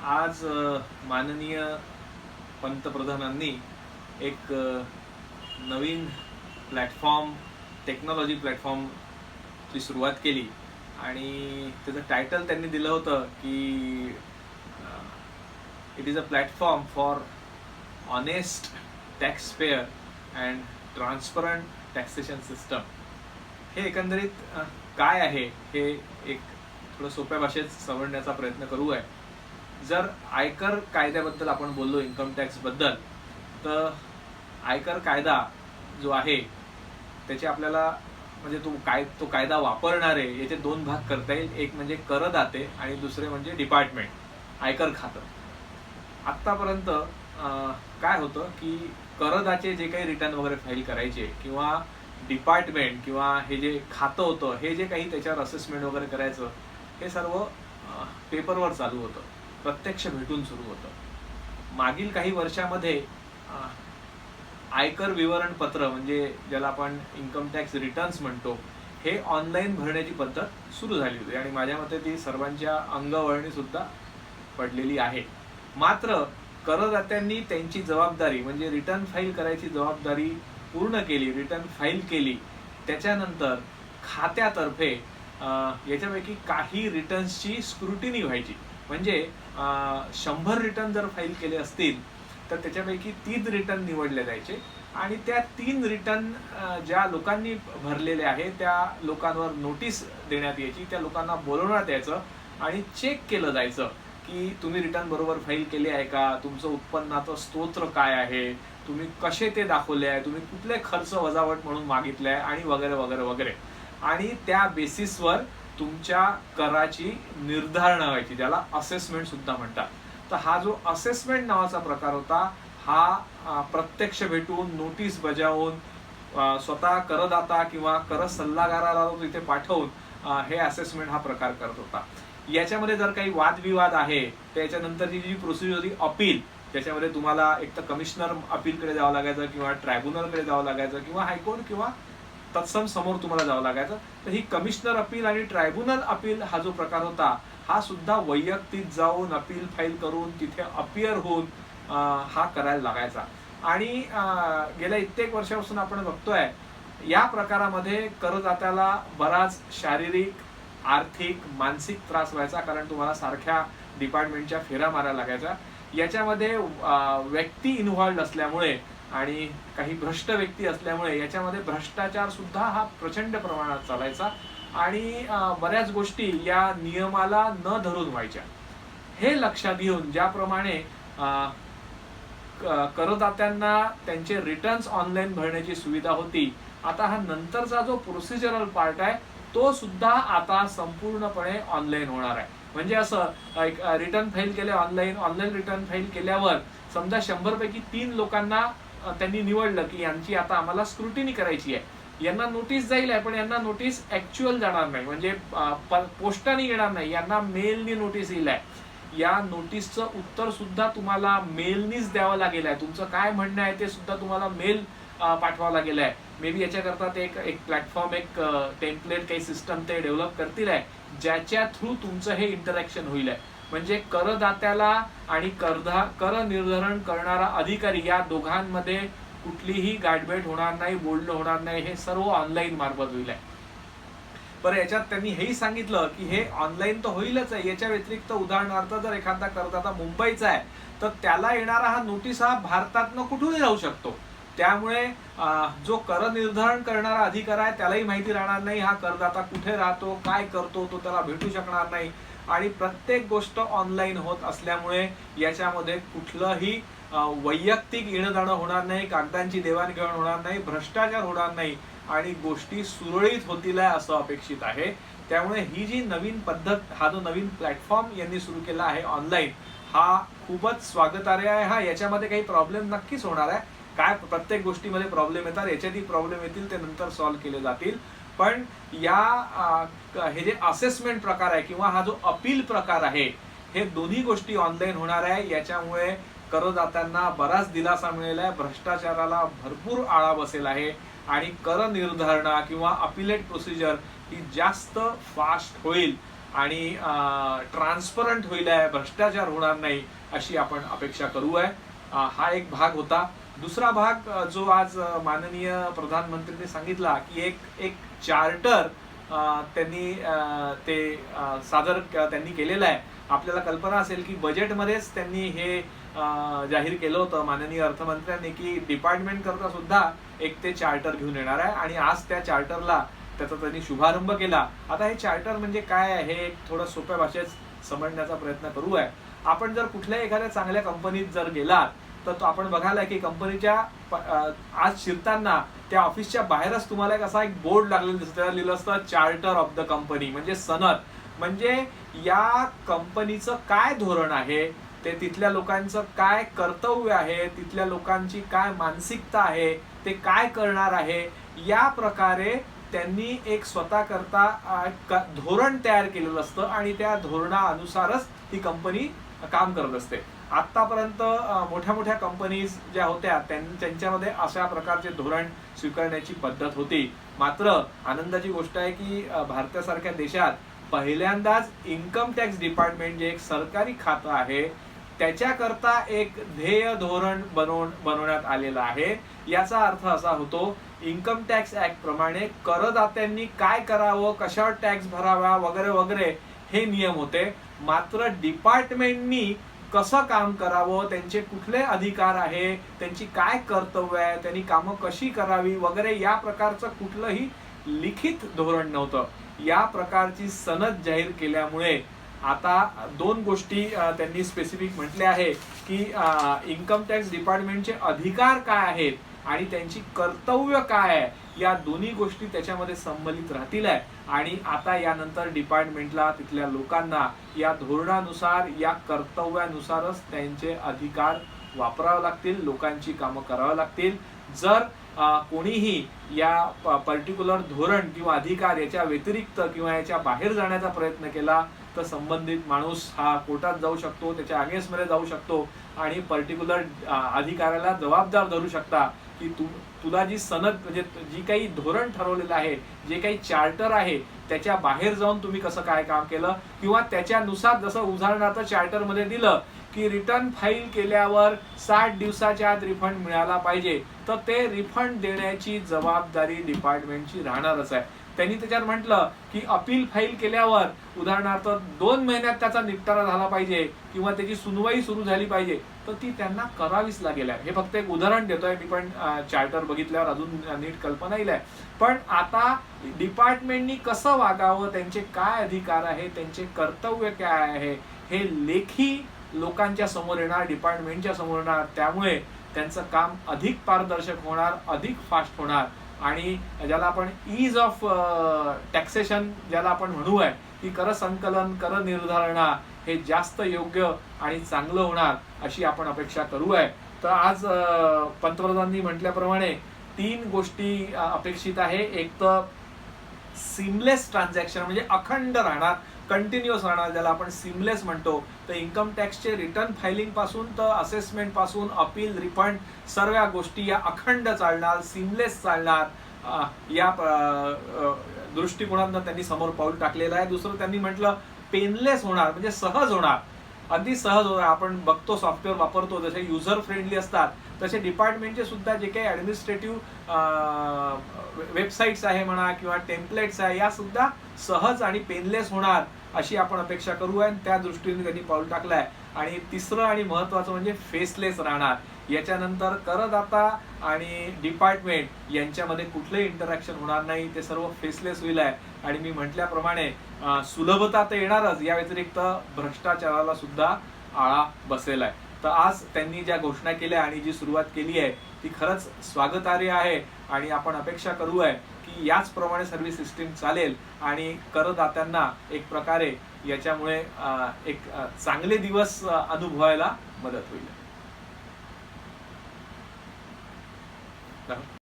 आज माननीय पंतप्रधानांनी एक नवीन प्लॅटफॉर्म, टेक्नॉलॉजी प्लॅटफॉर्मची सुरुवात केली आणि त्याचं टायटल त्यांनी दिलं होतं की it is a platform for honest tax pair and transparent taxation system. हे एकंदरीत काय आहे हे एक थोडं सोप्या भाषेत समजण्याचा प्रयत्न करू आहे. जर आयकर कायद्याबद्दल आपण बोललो, इन्कम टॅक्स बद्दल, तर आयकर कायदा जो आहे त्याचे आपल्याला म्हणजे तो कायदा वापरणारे याचे दोन भाग करता येईल. एक म्हणजे करदाते आणि दुसरे म्हणजे डिपार्टमेंट, आयकर खातं. आत्तापर्यंत काय होतं की करदाते जे काही रिटर्न वगैरे फाईल करायचे किंवा डिपार्टमेंट किंवा हे जे खातं होतं हे जे काही त्याच्यावर असेसमेंट वगैरे करायचं हे सर्व पेपरवर चालू होतं, प्रत्यक्ष भेटून सुरू होतं. मागील काही वर्षामध्ये आयकर विवरणपत्र म्हणजे ज्याला आपण इन्कम टॅक्स रिटर्न्स म्हणतो हे ऑनलाईन भरण्याची पद्धत सुरू झाली होती आणि माझ्या मते ती सर्वांच्या अंगवळणी सुद्धा पडलेली आहे. मात्र करदात्यांनी त्यांची जबाबदारी म्हणजे रिटर्न फाईल करायची जबाबदारी पूर्ण केली, रिटर्न फाईल केली. त्याच्यानंतर खात्यातर्फे याच्यापैकी काही रिटर्न्सची स्क्रुटिनी व्हायची. म्हणजे 100 रिटर्न जर फाईल केले असतील तर त्याच्यापैकी 3 रिटर्न निवडले जायचे आणि त्या 3 रिटर्न ज्या लोकांनी भरलेले आहे त्या लोकांवर नोटीस देण्यात यायची, त्या लोकांना बोलवण्यात यायचं आणि चेक केलं जायचं की तुम्ही रिटर्न बरोबर फाईल केले आहे का, तुमचं उत्पन्नाचं स्तोत्र काय आहे, तुम्ही कसे ते दाखवले आहे, तुम्ही कुठले खर्च वजावट म्हणून मागितले आहे आणि वगैरे वगैरे वगैरे. आणि त्या बेसिसवर तुमच्या कराची निर्धारणा व्हायची, ज्याला असेसमेंट सुद्धा म्हणतात. तर हा जो असेसमेंट नावाचा प्रकार होता हा प्रत्यक्ष भेटून नोटीस बजावून स्वतः करदाता किंवा कर सल्लागाराला तिथे पाठवून हे असेसमेंट हा प्रकार करत होता. याच्यामध्ये जर काही वादविवाद आहे त्याच्यानंतरची जी प्रोसिजर होती अपील, त्याच्यामध्ये तुम्हाला एक तर कमिशनर अपीलकडे जावं लागायचं किंवा ट्रायब्युनलकडे जावं लागायचं किंवा हायकोर्ट किंवा तत्सम समोर तुम्हाला जावं लागायचं. तर ही कमिशनर अपील आणि ट्रायब्युनल अपील हा जो प्रकार होता हा सुद्धा वैयक्तिक जाऊन अपील फाईल करून तिथे अपियर होऊन हा करायला लागायचा. आणि गेल्या कित्येक वर्षापासून आपण बघतोय या प्रकारामध्ये करदात्याला बराच शारीरिक, आर्थिक, मानसिक त्रास व्हायचा, कारण तुम्हाला सारख्या डिपार्टमेंटच्या फेऱ्या मारायला लागायच्या. याच्यामध्ये व्यक्ती इन्व्हॉल्ड असल्यामुळे आणि काही भ्रष्ट व्यक्ती असल्यामुळे याच्यामध्ये भ्रष्टाचार सुद्धा हा प्रचंड प्रमाणात चालायचा आणि बऱ्याच गोष्टी या नियमाला न धरून व्हायच्या. हे लक्षात घेऊन ज्याप्रमाणे करदात्यांना त्यांचे रिटर्न्स ऑनलाईन भरण्याची सुविधा होती, आता हा नंतरचा जो प्रोसिजरल पार्ट आहे तो सुद्धा आता संपूर्णपणे ऑनलाईन होणार आहे. म्हणजे असं एक रिटर्न फाईल केले ऑनलाईन रिटर्न फाईल केल्यावर समजा 100 पैकी 3 लोकांना त्यांनी निवडलं की यांची आता आम्हाला स्क्रुटिनी करायची आहे, यांना नोटीस जाईल आहे पण यांना नोटीस ऍक्च्युअल जाणार नाही, म्हणजे पोस्टाने येणार नाही, यांना मेलनी नोटीस येईल आहे. या नोटीसचं उत्तर सुद्धा तुम्हाला मेलनीच द्यावं लागेल आहे. तुमचं काय म्हणणं आहे ते सुद्धा तुम्हाला मेल पाठवावं लागेल आहे. मे बी याच्याकरता ते एक प्लॅटफॉर्म, एक टेम्पलेट, काही सिस्टम ते डेव्हलप करतील आहे ज्याच्या थ्रू तुमचं हे इंटरॅक्शन होईल आहे. म्हणजे करदात्याला आणि कर निर्धारण करणारा अधिकारी या दोघांमध्ये कुठलीही गाठभेट होणार नाही, बोलणं होणार नाही, हे सर्व ऑनलाईन मार्फत होईल आहे. बरं, याच्यात त्यांनी हेही सांगितलं की हे ऑनलाईन तर होईलच आहे, याच्या व्यतिरिक्त उदाहरणार्थ जर एखादा करदाता मुंबईचा आहे तर त्याला येणारा हा नोटीस हा भारतातनं कुठूनही राहू शकतो. त्यामुळे जो कर निर्धारण करणारा अधिकारी आहे त्यालाही माहिती राहणार नाही हा करदाता कुठे राहतो, काय करतो, तो त्याला भेटू शकणार नाही. आणि प्रत्येक गोष्ट ऑनलाईन होत असल्यामुळे याच्यामध्ये कुठलंही वैयक्तिक येणं जाणं होणार नाही, कागदांची देवाणघेवाण होणार नाही, भ्रष्टाचार होणार नाही आणि गोष्टी सुरळीत होतील असं अपेक्षित आहे. त्यामुळे ही जी नवीन पद्धत, हा जो नवीन प्लॅटफॉर्म यांनी सुरू केला आहे ऑनलाईन, हा खूपच स्वागतार्ह आहे. हा याच्यामध्ये काही प्रॉब्लेम नक्कीच होणार आहे. काय प्रत्येक गोष्टीमध्ये प्रॉब्लेम येतात, याच्यातही प्रॉब्लेम येतील, ते नंतर सॉल्व्ह केले जातील. पण या हे जे असेसमेंट प्रकार आहे किंवा हा जो अपील प्रकार आहे हे दोन्ही गोष्टी ऑनलाईन होणार आहे. याच्यामुळे करदात्यांना बराच दिलासा मिळेल आहे, भ्रष्टाचाराला भरपूर आळा बसेल आहे आणि कर निर्धारणा किंवा अपिलेट प्रोसिजर ही जास्त फास्ट होईल आणि ट्रान्सपरंट होईल आहे, भ्रष्टाचार होणार नाही अशी आपण अपेक्षा करू आहे. हा एक भाग होता. दुसरा भाग जो आज माननीय प्रधानमंत्र्यांनी सांगितला की एक चार्टर त्यांनी ते सादर त्यांनी केलेलं आहे. आपल्याला कल्पना असेल की बजेटमध्येच त्यांनी हे जाहीर केलं होतं माननीय अर्थमंत्र्यांनी की डिपार्टमेंट करता सुद्धा एक ते चार्टर घेऊन येणार आहे आणि आज त्या चार्टरला त्याचा त्यांनी शुभारंभ केला. आता हे चार्टर म्हणजे काय आहे हे थोडं सोप्या भाषेत समजण्याचा प्रयत्न करू आहे. आपण जर कुठल्याही एखाद्या चांगल्या कंपनीत जर गेलात तर तो आपण बघायला की कंपनीच्या आज शिरताना त्या ऑफिसच्या बाहेरच तुम्हाला एक बोर्ड लागलेला दिसतो, त्याला लिहिलं असतं चार्टर ऑफ द कंपनी, म्हणजे सनद. म्हणजे या कंपनीचं काय धोरण आहे, ते तिथल्या लोकांचं काय कर्तव्य आहे, तिथल्या लोकांची काय मानसिकता आहे, ते काय करणार आहे, या प्रकारे त्यांनी एक स्वतः करता धोरण तयार केलेलं असतं आणि त्या धोरणानुसारच ती कंपनी काम करत असते. आतापर्यंत मोठ्या मोठ्या कंपनीज ज्या होत्या त्यांच्यामध्ये अशा प्रकारचे धोरण स्वीकारण्याची पद्धत होती. मात्र आनंदाची गोष्ट आहे की भारतासारख्या देशात पहिल्यांदाच इन्कम टॅक्स डिपार्टमेंट जे एक सरकारी खातं आहे त्याच्याकरता एक ध्येय धोरण बनवण्यात आलेलं आहे. याचा अर्थ असा होतो इन्कम टॅक्स ऍक्ट प्रमाणे करदात्यांनी काय करावं, कशावर टॅक्स भरावा वगैरे वगैरे हे नियम होते. मात्र डिपार्टमेंटनी कसं काम करावं, त्यांचे कुठले अधिकार आहे, त्यांची काय कर्तव्य आहे, त्यांनी कामं कशी करावी वगैरे या प्रकारचं कुठलंही लिखित धोरण नव्हतं. या प्रकारची सनद जाहीर केल्यामुळे आता दोन गोष्टी त्यांनी स्पेसिफिक म्हटल्या आहे की इन्कम टॅक्स डिपार्टमेंटचे अधिकार काय आहेत आणि त्यांची कर्तव्य काय आहे, या दोन्ही गोष्टी त्याच्यामध्ये संबंधित राहतील आहे. आणि आता यानंतर डिपार्टमेंटला तिथल्या लोकांना या धोरणानुसार या कर्तव्यानुसारच त्यांचे अधिकार वापरावे लागतील, लोकांची कामं करावी लागतील. जर कोणीही या पर्टिक्युलर धोरण किंवा अधिकार याच्या व्यतिरिक्त किंवा याच्या बाहेर जाण्याचा प्रयत्न केला तर संबंधित माणूस हा कोर्टात जाऊ शकतो, त्याच्या अगेन्स्टमध्ये जाऊ शकतो आणि पर्टिक्युलर अधिकाऱ्याला जबाबदार धरू शकता की तुला जी सनद म्हणजे जी काही धोरण ठरवलेलं आहे, जे काही चार्टर आहे त्याच्या बाहेर जाऊन तुम्ही कसं काय काम केलं किंवा त्याच्यानुसार जसं उदाहरणार्थ चार्टरमध्ये दिलं की रिटर्न फाईल केल्यावर 60 दिवसाच्या आत रिफंड मिळाला पाहिजे, तर ते रिफंड देण्याची जबाबदारी डिपार्टमेंटची राहणारच आहे. त्यांनी त्याच्यात म्हटलं की अपील फाईल केल्यावर उदाहरणार्थ 2 महिन्यात त्याचा निपटारा झाला पाहिजे किंवा त्याची सुनवाई सुरू झाली पाहिजे, तर ती त्यांना करावीच लागेल आहे. हे फक्त एक उदाहरण देतोय मी, पण चार्टर बघितल्यावर अजून नीट कल्पना येईल आहे. पण आता डिपार्टमेंटनी कसं वागावं, त्यांचे काय अधिकार आहे, त्यांचे कर्तव्य काय आहे हे लेखी लोकांच्या समोर येणार, डिपार्टमेंटच्या समोर येणार. त्यामुळे त्यांचं काम अधिक पारदर्शक होणार, अधिक फास्ट होणार आणि ज्याला आपण ईज ऑफ टॅक्सेशन ज्याला आपण म्हणू आहे की कर संकलन, कर निर्धारणा हे जास्त योग्य आणि चांगलं होणार अशी आपण अपेक्षा करू आहे. तर आज पंतप्रधानांनी म्हटल्याप्रमाणे 3 गोष्टी अपेक्षित आहे. एक तर सिमलेस ट्रान्झॅक्शन म्हणजे अखंड राहणार, कंटिन्युअस राहणार, ज्याला आपण सिमलेस म्हणतो. तर इन्कम टॅक्सचे रिटर्न फायलिंग पासून तर असेसमेंट पासून अपील, रिफंड सर्व गोष्टी या अखंड चालणार, सिमलेस चालणार. या दृष्टिकोनातून त्यांनी समोर पाऊल टाकलेलं आहे. दुसरं त्यांनी म्हटलं पेनलेस होणार, म्हणजे सहज होणार, अगदी सहज होणार. आपण बघतो सॉफ्टवेअर वापरतो जसे युजर फ्रेंडली असतात तसे डिपार्टमेंटचे सुद्धा जे काही ऍडमिनिस्ट्रेटिव्ह वेबसाईट्स आहे म्हणा किंवा टेम्पलेट्स आहे या सुद्धा सहज आणि पेनलेस होणार अशी आपण अपेक्षा करू आहे. त्या दृष्टीने त्यांनी पाऊल टाकलाय. आणि तिसरं आणि महत्वाचं म्हणजे फेसलेस राहणार. याच्यानंतर करदाता आणि डिपार्टमेंट यांच्यामध्ये कुठलंही इंटरॅक्शन होणार नाही, ते सर्व फेसलेस होईल आहे. आणि मी म्हटल्याप्रमाणे सुलभता तर येणारच, या व्यतिरिक्त भ्रष्टाचाराला सुद्धा आळा बसेल आहे. तर आज त्यांनी ज्या घोषणा केल्या आणि जी सुरुवात केली आहे ती खरंच स्वागतार्ह आहे आणि आपण अपेक्षा करू आहे की याचप्रमाणे सर्व सिस्टीम चालेल आणि करदात्यांना एक प्रकारे याच्यामुळे एक चांगले दिवस अनुभवायला मदत होईल.